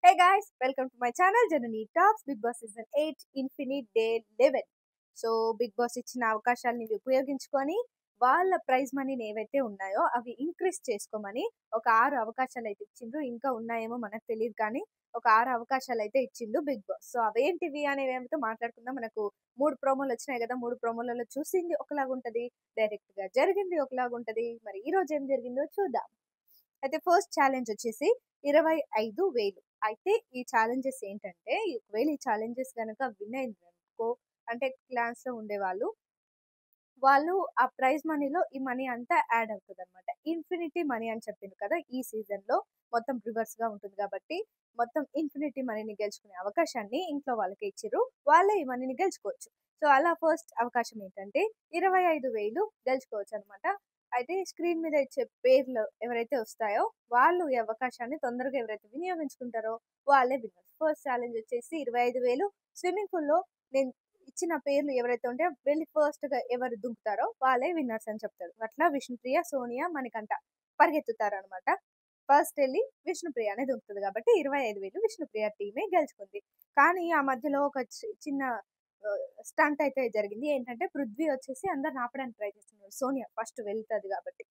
Hey guys, welcome to my channel Janani Talks Big Boss Season 8 Infinite Day 11. So Bigg Boss ఇచ్చిన అవకాశాలని ఉపయోగించుకొని వాళ్ళ praise మనీని ఏవైతే ఉన్నాయో అవి ఇంక్రీజ్ చేసుకోమని ఒక 6 అవకాశాలు అయితే ఇచ్చిండ్రు. ఇంకా ఉన్నాయేమో మనకు తెలియదు కానీ ఒక 6 అవకాశాలు అయితే ఇచ్చిండు బిగ్ బాస్. సో అవేంటివి అనేవి ఏమిటో మాట్లాడుకుందాం. మనకు 3 ప్రోమోలు వచ్చినాయి కదా. 3 ప్రోమోలలో చూసింది ఒకలాగా ఉంటది, డైరెక్ట్ గా జరిగింది ఒకలాగా ఉంటది. మరి ఈ రోజు ఏం జరిగిందో చూద్దాం. అయితే ఫస్ట్ ఛాలెంజ్ వచ్చేసి 25,000. అయితే ఈ ఛాలెంజెస్ ఏంటంటే, ఒకవేళ ఈ ఛాలెంజెస్ గనక విన్ అయిందనుకో, అంటే క్లాస్‌లో ఉండేవాళ్ళు, వాళ్ళు ఆ ప్రైజ్ మనీలో ఈ మనీ అంతా యాడ్ అవుతదనమాట. ఇన్ఫినిటీ మనీ అని చెప్పిండు కదా! ఈ సీజన్‌లో మొత్తం రివర్స్‌గా ఉంటుంది కాబట్టి, మొత్తం ఇన్ఫినిటీ మనీని గెలుచుకునే అవకాశాన్ని ఇంట్లో వాళ్ళకే ఇచ్చిర్రు. వాళ్ళే ఈ మనీని గెలుచుకోవచ్చు. సో, అలా ఫస్ట్ అవకాశం ఏంటంటే 25,000 గెలుచుకోవచ్చనమాట. అయితే స్క్రీన్ మీద ఇచ్చే పేర్లు ఎవరైతే వస్తాయో, వాళ్ళు ఈ అవకాశాన్ని తొందరగా ఎవరైతే వినియోగించుకుంటారో వాళ్ళే విన్నర్స్. ఫస్ట్ ఛాలెంజ్ వచ్చేసి 25,000 స్విమ్మింగ్ పూల్‌లో నేను ఇచ్చిన పేర్లు ఎవరైతే ఉంటాయో వెళ్ళి ఫస్ట్‌గా ఎవరు దుంకుతారో వాళ్ళే విన్నర్స్ అని చెప్తాడు. అట్లా విష్ణుప్రియ, సోనియా, మణికంఠ పరిగెత్తుతారనమాట. ఫస్ట్ ఎళ్లి విష్ణుప్రియనే దుంకుతది కాబట్టి 25,000 విష్ణుప్రియ టీమే గెలుచుకుంది. కానీ ఆ మధ్యలో ఒక చిన్న స్టంట్ అయితే జరిగింది. ఏంటంటే పృథ్వీ వచ్చేసి అందరిని ఆపడానికి ట్రై చేస్తున్నాడు. సోనియా ఫస్ట్ వెళ్తది కాబట్టి.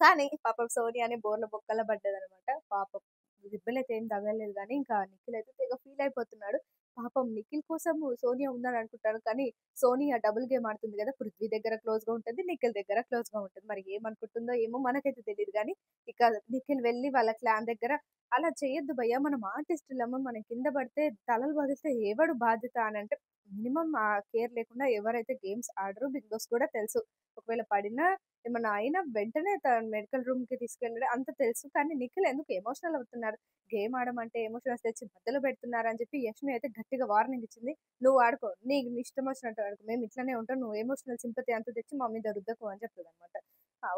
కానీ పాపం సోనియానే బోర్ల బొక్కల పడ్డదనమాట. పాపం దెబ్బలైతే ఏం తగలలేదు గానీ, ఇంకా నిఖిల్ అయితే తెగ ఫీల్ అయిపోతున్నాడు. పాపం నిఖిల్ కోసం సోనియా ఉందని అనుకుంటాను. కానీ సోనియా డబుల్ గేమ్ ఆడుతుంది గదా! పృథ్వీ దగ్గర క్లోజ్‌గా ఉంటది. నిఖిల్ దగ్గర క్లోజ్‌గా ఉంటది. మరి ఏమనుకుంటుందో ఏమో మనకైతే తెలీదు గానీ, ఇక నిఖిల్ వెళ్లి వాళ్ళ క్లాన్ దగ్గర "అలా చేయొద్దు భయ్యా! మనం ఆర్టిస్టులము. మనం కింద పడితే తలలు పగిలితే ఎవడు బాధ్యత" అనంటే మినిమమ్ కేర్ లేకుండా ఎవరైతే గేమ్స్ ఆడరో బిగ్ బాస్ కూడా తెలుసు. ఒకవేళ పడినా ఏమన్నా అయినా వెంటనే మెడికల్ రూమ్‌కి తీసుకెళ్ళడం అంత తెలుసు. కానీ నిఖిల్ ఎందుకు ఎమోషనల్ అవుతున్నారు. గేమ్ ఆడమంటే ఎమోషనల్స్ తెచ్చి మధ్యలో పెడుతున్నారని చెప్పి యష్మి అయితే గట్టిగా వార్నింగ్ ఇచ్చింది. "నువ్వు ఆడుకో. నీకు నీ ఇష్టం వచ్చినట్టు ఆడుకో. మేము ఇట్లనే ఉంటాం. నువ్వు ఎమోషనల్ సింపతి అంతా తెచ్చి మా మీద రుద్దకు" అని చెప్తదనమాట.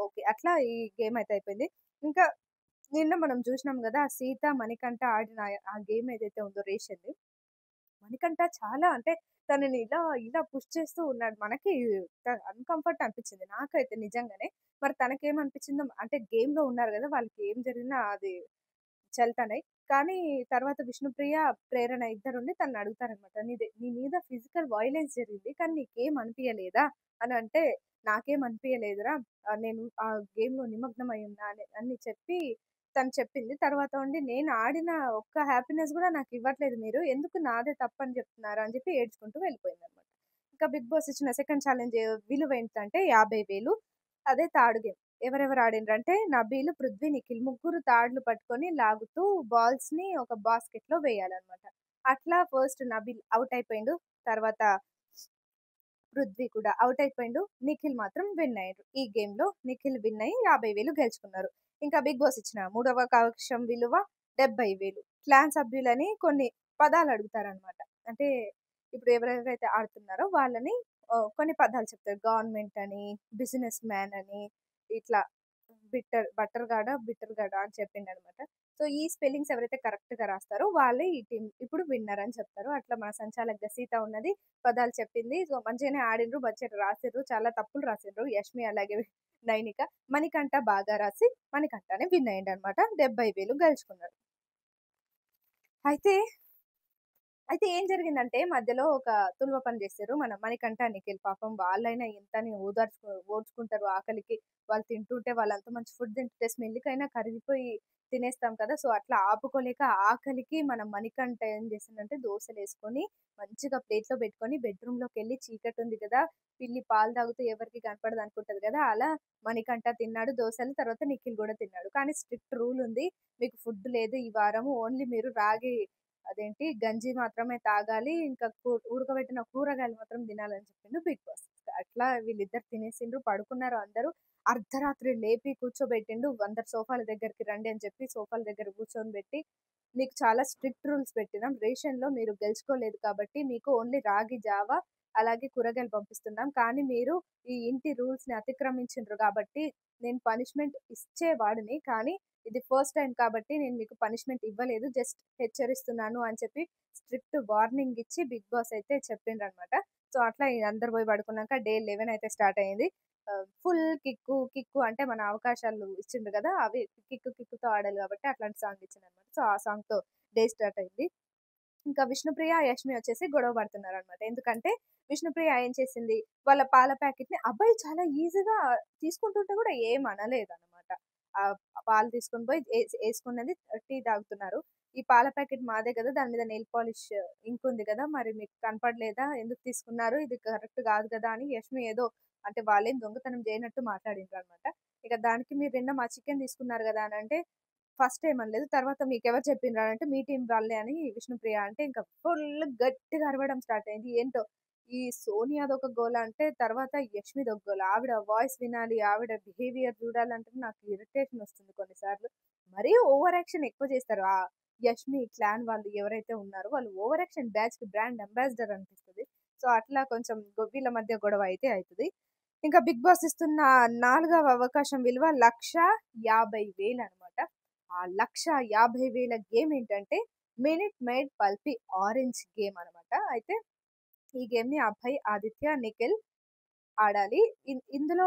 ఓకే. అట్లా ఈ గేమ్ అయితే అయిపోయింది. ఇంకా నిన్న మనం చూసినాం గదా! సీత, మణికంఠ ఆడిన ఆ గేమ్ ఏదైతే ఉందో రేషన్‌ది. మణికంఠ చాలా అంటే తనని ఇలా పుష్ చేస్తూ ఉన్నాడు. మనకి అన్‌కంఫర్ట్ అనిపించింది. నాకైతే నిజంగానే. మరి తనకేమనిపించిందో అంటే గేమ్‌లో ఉన్నారు గదా! వాళ్ళకి ఏం జరిగినా అది చెల్తనయి. కానీ తర్వాత విష్ణుప్రియ, ప్రేరణ ఇద్దరుండి తనని అడుగుతారనమాట. నీ మీద ఫిజికల్ వయలెన్స్ జరిగింది. కానీ నీకేం అనిపియలేదా? అనంటే, నాకేం అనిపియలేదురా. నేను ఆ గేమ్‌లో నిమగ్నమై ఉన్నా అని చెప్పి తను చెప్పింది. తర్వాత ఉండి నేను ఆడిన ఒక్క హ్యాపీనెస్ గూడా నాకివ్వట్లేదు మీరు. ఎందుకు నాదే తప్పని జెప్తున్నారు అని జెప్పి ఏడ్చుకుంటూ వెళ్ళిపోయిందనమాట. ఇంకా బిగ్ బాస్ ఇచ్చిన సెకండ్ ఛాలెంజ్ విలువ ఏంటంటే 50,000. అదే తాడు గేమ్. ఎవరెవరు ఆడిండ్రంటే నబీలు, పృథ్వీ, నిఖిల్ ముగ్గురు తాడ్లు పట్టుకొని లాగుతూ బాల్స్‌ని ఒక బాస్కెట్‌లో వేయాలన్నమాట. అట్లా ఫస్ట్ నబీల్ ఔట్ అయిపోయిండు. తర్వాత పృథ్వీ కూడా ఔట్ అయిపోయిండు. నిఖిల్ మాత్రం విన్ అయ్యిండు. ఈ గేమ్‌లో నిఖిల్ విన్ అయ్యి 50,000 గెలుచుకున్నారు. ఇంకా బిగ్ బాస్ ఇచ్చిన మూడవ అవకాశం విలువ 70,000. క్లాన్ సభ్యులని కొన్ని పదాలు అడుగుతారన్నమాట. అంటే ఇప్పుడు ఎవరెవరైతే ఆడుతున్నారో వాళ్ళని కొన్ని పదాలు చెప్తారు. గవర్నమెంట్ అని, బిజినెస్ మ్యాన్ అని ఇట్లా బిట్టర్ గాడా అని చెప్పిండనమాట. సో, ఈ స్పెల్లింగ్స్ ఎవరైతే కరెక్ట్‌గా రాస్తారో వాళ్ళే ఈ టీమ్ ఇప్పుడు విన్నర్ అని చెప్తారు. అట్లా మన సంచాలకుగా సీత ఉన్నది. పదాలు చెప్పింది. సో, మంచిగానే ఆడిండ్రు. మంచిగా రాసిర్రు. చాలా తప్పులు రాసిండ్రు. యష్మి అలాగే నైనిక. మణికంఠ బాగా రాసి మణికంఠనే విన్ అయ్యిండనమాట. 70,000 గెలుచుకున్నాడు. అయితే అయితే ఏం జరిగిందంటే మధ్యలో ఒక తుల్వ పని చేసిర్రు. మన మణికంఠ, నిఖిల్ పాపం వాళ్ళైనా ఎంతని ఓర్చుకుంటారు ఆకలికి. వాళ్ళు తింటుంటే వాళ్ళంత మంచి ఫుడ్ తింటుంటే స్మెల్‌కైనా కరిగిపోయి తినేస్తాం కదా! సో, అట్లా ఆపుకోలేక ఆకలికి మన మణికంఠ ఏం చేసిందంటే దోసలేసుకొని మంచిగా ప్లేట్‌లో పెట్టుకొని బెడ్‌రూమ్‌లోకెళ్ళి చీకటుంది కదా! పిల్లి పాలు తాగుతూ ఎవరికీ కనపడదు అనుకుంటది కదా! అలా మణికంఠ తిన్నాడు దోసలు. తర్వాత నిఖిల్ కూడా తిన్నాడు. కానీ స్ట్రిక్ట్ రూల్ ఉంది. మీకు ఫుడ్ లేదు ఈ వారము. ఓన్లీ మీరు రాగి అదేంటి గంజి మాత్రమే తాగాలి. ఇంకా ఉడకబెట్టిన కూరగాయలు మాత్రం తినాలని చెప్పిండు బిగ్ బాస్. అట్లా వీళ్ళిద్దరు తినేసిండ్రు, పడుకున్నారు అందరూ. అర్ధరాత్రి లేపి కూర్చోబెట్టిండు. అందరు సోఫాల దగ్గరికి రండి అని చెప్పి సోఫాల దగ్గర కూర్చొనిబెట్టి, మీకు చాలా స్ట్రిక్ట్ రూల్స్ పెట్టినాం. రేషన్‌లో మీరు గెలుచుకోలేదు కాబట్టి మీకు ఓన్లీ రాగి జావ, అలాగే కూరగాయలు పంపిస్తున్నాం. కానీ మీరు ఈ ఇంటి రూల్స్‌ని అతిక్రమించిండ్రు కాబట్టి నేను పనిష్మెంట్ ఇచ్చేవాడిని. కానీ ఇది ఫస్ట్ టైమ్ కాబట్టి నేను మీకు పనిష్మెంట్ ఇవ్వలేదు. జస్ట్ హెచ్చరిస్తున్నాను అని చెప్పి స్ట్రిక్ట్ వార్నింగ్ ఇచ్చి బిగ్ బాస్ అయితే చెప్పిండ్రనమాట. సో, సో, అట్లా అందరూ పోయి పడుకున్నాక డే 11 అయితే స్టార్ట్ అయింది. ఫుల్ కిక్కు, కిక్కు అంటే మన అవకాశాలు ఇచ్చిండ్రు గదా! అవి కిక్కు కిక్కుతో ఆడాలి గాబట్టి అట్లాంటి సాంగ్ ఇచ్చిండనమాట. సో, ఆ సాంగ్‌తో డే స్టార్ట్ అయింది. ఇంకా విష్ణుప్రియ, యష్మి వచ్చేసి గొడవ పడుతున్నారనమాట. ఎందుకంటే విష్ణుప్రియ ఏం చేసింది, వాళ్ళ పాల ప్యాకెట్‌ని అబ్బాయి చాలా ఈజీగా తీసుకుంటుంటే కూడా ఏమనలేదనమాట. పాలు తీసుకొని పోయి ఏసుకున్నది టీ తాగుతున్నారు. ఈ పాల ప్యాకెట్ మాదే కదా! దాని మీద నెయిల్ పాలిష్ ఇంక్ ఉంది కదా! మరి మీకు కనపడలేదా? ఎందుకు తీసుకున్నారు? ఇది కరెక్ట్ కాదు కదా! అని యష్మి ఏదో అంటే వాళ్ళేం దొంగతనం చేయనట్టు మాట్లాడిండ్రనమాట. ఇక దానికి మీరు నిన్న మా చికెన్ తీసుకున్నారు కదా! అనంటే ఫస్ట్ ఏమనలేదు. తర్వాత మీకెవరు చెప్పిండ్రు అనంటే, మీ టీమ్ వాళ్ళే అని విష్ణుప్రియ అంటే, ఇంకా ఫుల్ గట్టిగా అరవడం స్టార్ట్ అయింది. ఏంటో ఈ సోనియాదొక గోల అంటే, తర్వాత యష్మిదొక గోల. ఆవిడ వాయిస్ వినాలి, ఆవిడ బిహేవియర్ చూడాలంటే నాకు ఇరిటేషన్ వస్తుంది కొన్నిసార్లు. మరీ ఓవర్ యాక్షన్ ఎక్కువ చేస్తారు. యష్మి క్లాన్ వాళ్ళు ఎవరైతే ఉన్నారో, వాళ్ళు ఓవర్ యాక్షన్ బ్యాచ్‌కి బ్రాండ్ అంబాసిడర్ అనిపిస్తది. సో, అట్లా కొంచెం వీళ్ళ మధ్య గొడవ అయితే అయితది. ఇంకా 'బిగ్ బాస్' ఇస్తున్న నాలుగవ అవకాశం విలువ 1,50,000 అనమాట. ఆ 1,50,000 గేమ్ ఏంటంటే 'minute made pulpy orange' game అనమాట. అయితే ఈ గేమ్‌ని అభయ్, ఆదిత్య, నిఖిల్ ఆడాలి. ఇందులో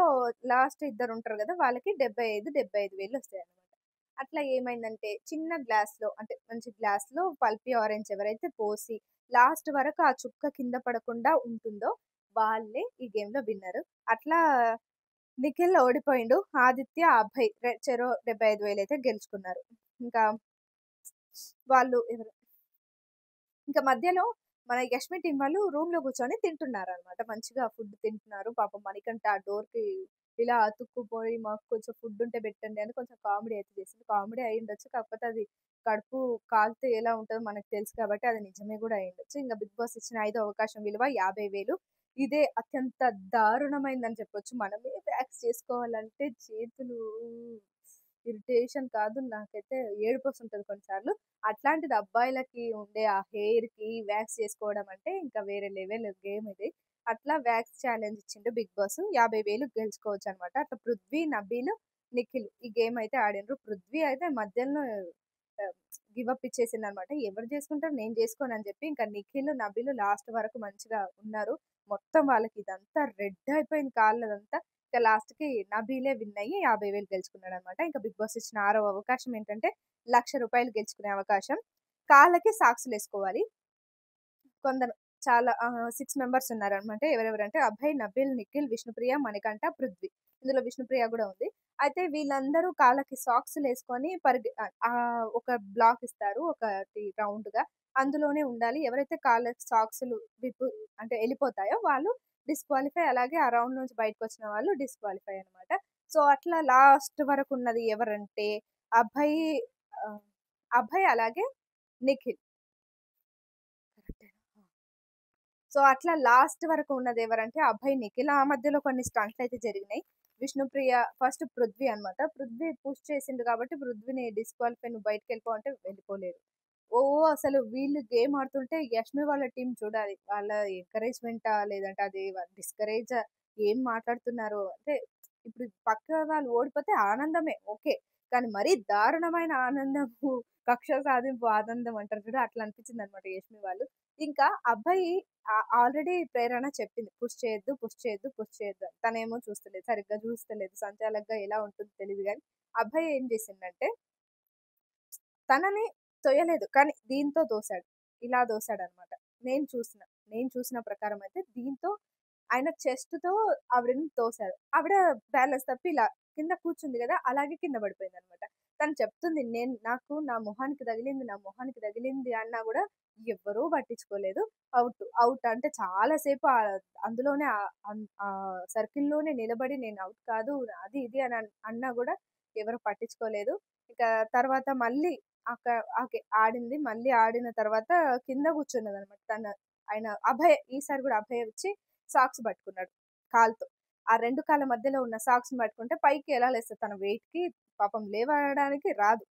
లాస్ట్ ఇద్దరుంటారు గదా! వాళ్ళకి 75, 75,000 వస్తాయన్నమాట. అట్లా ఏమైందంటే చిన్న గ్లాస్‌లో అంటే మంచి గ్లాస్‌లో పల్పీ ఆరెంజ్ ఎవరైతే పోసి లాస్ట్ వరకు ఆ చుక్క కింద పడకుండా ఉంటుందో వాళ్ళే ఈ గేమ్‌లో విన్నరు. అట్లా నిఖిల్ ఓడిపోయిండు. ఆదిత్య, అభయ్ చెరో 75,000 అయితే గెలుచుకున్నారు. ఇంకా వాళ్ళు ఎవరు ఇంకా మధ్యలో మన యష్మి టీమ్ వాళ్ళు రూమ్‌లో కూర్చొని తింటున్నారనమాట. మంచిగా ఫుడ్ తింటున్నారు. పాపం మణికంఠ ఆ డోర్‌కి ఇలా అతుక్కుపోయి మాకు కొంచెం ఫుడ్ ఉంటే పెట్టండి అని కొంచెం కామెడీ అయితే చేసింది. కామెడీ అయ్యుండొచ్చు. కాకపోతే అది కడుపు కాలితే ఎలా ఉంటదో మనకు తెలుసు కాబట్టి అది నిజమే గూడా అయ్యుండొచ్చు. ఇంక 'బిగ్ బాస్' ఇచ్చిన ఐదో అవకాశం విలువ 50,000 ఇదే అత్యంత దారుణమైందని చెప్పొచ్చు. మనమే వ్యాక్స్ చేసుకోవాలంటే చేతులు ఇరిటేషన్ కాదు నాకైతే ఏడుపొస్తుంటది కొన్నిసార్లు. అట్లాంటిది అబ్బాయిలకి ఉండే ఆ హెయిర్‌కి వాక్స్ చేసుకోవడం అంటే ఇంకా వేరే లెవెల్ గేమ్ ఇది. అట్లా వాక్స్ ఛాలెంజ్ ఇచ్చిండు బిగ్ బాస్. 50,000 గెలుచుకోవచ్చనమాట. అట్లా పృథ్వీ, నబీల్, నిఖిల్ ఈ గేమ్ అయితే ఆడిండ్రు. పృథ్వీ అయితే మధ్యలో ఆహ్, గివ్ అప్ ఇచ్చేసిండనమాట. ఎవరు చేసుకుంటారు నేను చేసుకోనని చెప్పి ఇంకా నిఖిల్, నబీల్ లాస్ట్ వరకు మంచిగా ఉన్నారు. మొత్తం వాళ్ళకి ఇదంతా రెడ్ అయిపోయింది కాళ్ళదంతా. ఇక లాస్ట్‌కి నబీలే విన్ అయ్యి 50,000 గెలుచుకున్నాడనమాట. ఇంకా బిగ్ బాస్ ఇచ్చిన ఆరవ అవకాశం ఏంటంటే రూ. 1,00,000 గెలుచుకునే అవకాశం. కాళ్ళకి సాక్సులేసుకోవాలి. కొందరు చాలా 6 మెంబర్స్ ఉన్నారనమాట. ఎవరెవరంటే అభయ్, నబీల్, నిఖిల్, విష్ణుప్రియ, మణికంఠ, పృథ్వీ. ఇందులో విష్ణుప్రియ గూడా ఉంది. అయితే వీళ్ళందరూ కాళ్ళకి సాక్సులేసుకొని ఒక బ్లాక్ ఇస్తారు. ఒకటి రౌండ్‌గా. అందులోనే ఉండాలి. ఎవరైతే కాళ్ళకి సాక్సులు విప్పు అంటే ఎళ్ళిపోతాయో వాళ్ళు డిస్‌క్వాలిఫై. అలాగే ఆ రౌండ్ నుంచి బయటకొచ్చిన వాళ్ళు డిస్‌క్వాలిఫై అనమాట. సో, అట్లా లాస్ట్ వరకున్నది ఎవరంటే అభయ్ ఆహ్, అభయ్ అలాగే నిఖిల్. కరెక్టేనా? సో, అట్లా లాస్ట్ వరకు ఉన్నదెవరంటే అభయ్, నిఖిల్. ఆ మధ్యలో కొన్ని స్టంట్‌లయితే జరిగినాయి. విష్ణుప్రియ ఫస్ట్ పృథ్వీ అనమాట. పృథ్వీ పుష్ చేసిండు కాబట్టి పృథ్వీని డిస్‌క్వాలిఫై నువ్వు బయటికెళ్ళిపో అంటే వెళ్ళిపోలేదు. అసలు వీళ్ళు గేమ్ ఆడుతుంటే యష్మి వాళ్ళ టీమ్ చూడాలి. వాళ్ళ ఎంకరేజ్‌మెంటా లేదంటే అది డిస్కరేజా ఏం మాట్లాడుతున్నారో అంటే ఇప్పుడు పక్క వాళ్ళు ఓడిపోతే ఆనందమే ఓకే. కానీ మరీ దారుణమైన ఆనందము, కక్ష సాధింపు ఆనందం అంటారు చూడు అట్లా అనిపించిందనమాట యష్మి వాళ్ళు. ఇంకా అబ్బాయి ఆల్రెడీ ప్రేరణ చెప్పింది. పుష్ చేయొద్దు, పుష్ చేయొద్దు, పుష్ చేయొద్దు అని. తనేమో చూస్తలేదు. సరిగ్గా చూస్తలేదు. సంచాలకుగా ఎలా ఉంటుందో తెలీదు గానీ, అబ్బాయి ఏం చేసిండంటే తనని తొయ్యలేదు. కానీ దీంతో దోసాడు. ఇలా దోసాడనమాట. నేను చూసిన. నేను చూసిన ప్రకారం అయితే దీంతో ఆయన చెస్ట్‌తో ఆవిడని తోసారు. ఆవిడ బ్యాలెన్స్ తప్పి ఇలా కింద కూర్చుంది గదా! అలాగే కింద పడిపోయిందనమాట. తను చెప్తుంది నాకు నా మొహానికి తగిలింది, నా మొహానికి తగిలింది అన్నా గూడా ఎవ్వరూ పట్టించుకోలేదు. ఔట్. ఔట్ అంటే చాలా సేపు అందులోనే సర్కిల్‌లోనే నిలబడి నేను ఔట్ కాదు అది ఇది అని అన్నా గూడా ఎవరు పట్టించుకోలేదు. ఇక తర్వాత మళ్ళీ అక ఓకే. ఆడింది. మళ్ళీ ఆడిన తర్వాత కింద కూర్చున్నదనమాట. ఆయన అభయ్ ఈసారి గూడా అభయ్ వచ్చి సాక్స్ పట్టుకున్నాడు కాలుతో. ఆ 2 కాళ్ళ మధ్యలో ఉన్న సాక్స్‌ని పట్టుకుంటే పైకి ఎలా లేస్తది తన వెయిట్‌కి పాపం లేవడానికి రాదు.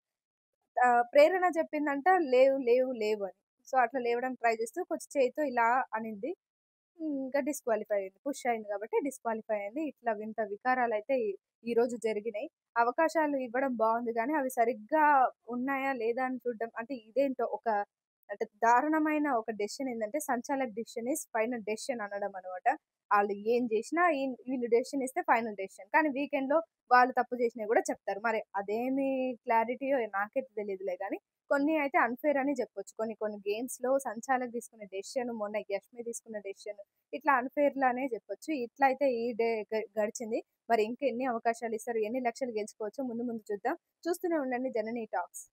ప్రేరణ చెప్పిందంట లేవు, లేవు, లేవు అని. సో, అట్లా లేవడానికి ట్రై చేస్తూ కొంచెం చేయితో ఇలా అనింది. ఇంకా డిస్‌క్వాలిఫై అయింది. పుష్ అయింది కాబట్టి డిస్‌క్వాలిఫై అయింది. ఇట్లా వింత వికారాలైతే ఈరోజు జరిగినాయి. అవకాశాలు ఇవ్వడం బావుంది గానీ, అవి సరిగ్గా ఉన్నాయా లేదా అని చూడడం అంటే ఇదేంటో ఒక అంటే దారుణమైన ఒక డెసిషన్ ఏందంటే, సంచాలక్ డెసిషన్ ఈస్ ఫైనల్ డెసిషన్ అనడం అనమాట. ఆళ్ళు ఏం జేసినా వీళ్ళు డెసిషన్ ఇస్తే ఫైనల్ డెసిషన్. కానీ వీకెండ్‌లో వాళ్ళు తప్పు చేసినవి గూడా చెప్తారు. మరి అదేమి క్లారిటీయో నాకైతే తెలీదులే గానీ, కొన్ని అయితే అన్‌ఫెయిర్ అని జెప్పొచ్చు. కొన్ని కొన్ని గేమ్స్‌లో సంచాలక్ తీసుకునే డెసిషన్, మొన్న యష్మి తీసుకున్న డెసిషన్ ఇట్లా అన్‌ఫెయిర్‌లనే జెప్పొచ్చు. ఇట్లా అయితే ఈ డే గడిచింది. మరి ఇంకా ఎన్ని అవకాశాలిస్తారు? ఎన్ని లక్షలు గెలుచుకోవచ్చో ముందు ముందు చూద్దాం. చూస్తూనే ఉండండి జననీ టాక్స్.